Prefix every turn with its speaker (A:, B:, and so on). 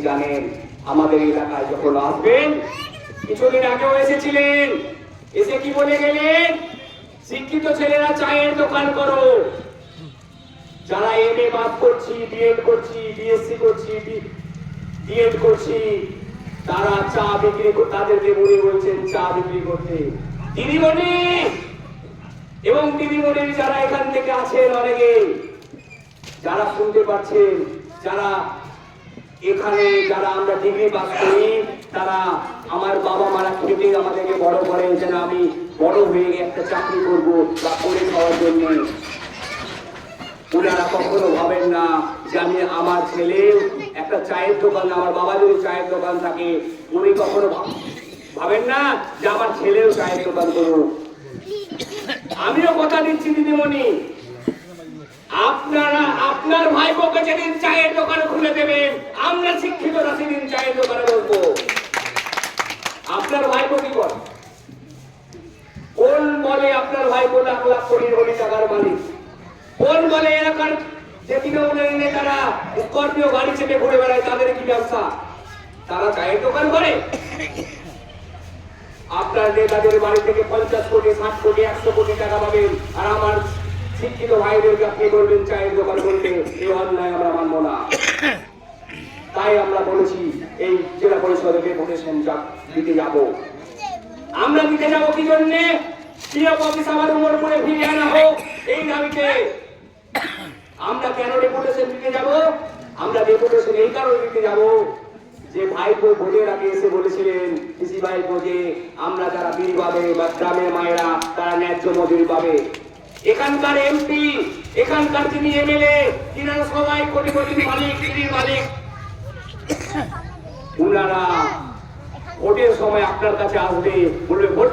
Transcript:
A: জানেন আমাদের এলাকায় যখন আসবেন, কিছুদিন আগেও এসেছিলেন, এসে কি বলে গেলেন, শিক্ষিত ছেলেরা চায়ের দোকান করো, যারা এমএ পাস করছি, বিএড করছি, বিএসসি করছি, বিএড করছি, তারা চা বিক্রি, তাদেরকে মনে বলছেন চা বিক্রি করতে। দিদিমণি এবং দিদিমণির যারা এখান থেকে আছেন অনেকে, যারা শুনতে পাচ্ছেন, যারা এখানে যারা আমরা ডিগ্রি পাস করি, তারা আমার বাবা মারা খেটে আমাদেরকে বড় করেন যেন আমি বড় হয়ে একটা চাকরি করব বা করে খাওয়ার জন্য। ওনারা কখনো ভাবেন না যে আমি আমার ছেলে একটা চায়ের দোকান, আমার বাবা যদি চায়ের দোকান থাকে, উনি কখনো ভাবেন না যে আমার ছেলেও চায়ের দোকান করুক। আমিও কথা দিচ্ছি দিদিমণি, আপনারা আপনার ভাইপোকে যেদিন চায়ের দোকানে খুলে দেবেন, আমরা শিক্ষিতরা সেদিন চায়ের দোকানে বলবো। আপনার ভাইপো কি করে? কোন বলে আপনার ভাইপো লাখ লাখ কোটি টাকার মালিক? কোন বলে এলাকার যে তৃণমূলের নেতারা স্করপিও গাড়ি চেপে ঘুরে বেড়ায়, তাদের কি ব্যবসা? তারা চায়ের দোকান করে? আপনার নেতাদের বাড়ি থেকে 50 কোটি, 60 কোটি, 100 কোটি টাকা পাবেন, আর আমার শিক্ষিত ভাইদেরকে আপনি বলবেন চায়ের দোকান করতে। এই অন্যায় আমরা মানব না। তাই আমরা বলেছি এই জেলা পরিষদে ডেপুটেশন দিতে যাব। আমরা দিতে যাব কি জন্যে? পিএফ অফিস আমার উপর করে ফিরিয়ে আনা হোক, এই দাবিতে। আমরা কেন ডেপুটেশন দিতে যাব? আমরা ডেপুটেশন এই কারণে দিতে যাব যে ভাইপো ভোটের আগে এসে বলেছিলেন কৃষি ভাইপো যে আমরা যারা বিল পাবে বা গ্রামের মায়েরা তারা ন্যায্য মজুরি পাবে। এখানকার এমপি, এখানকার যিনি এমএলএ, তিনারা সবাই কোটি কোটি মালিক, বিড়ির মালিক। উনারা ভোটের সময় আপনার কাছে আসবে, বলবে ভোট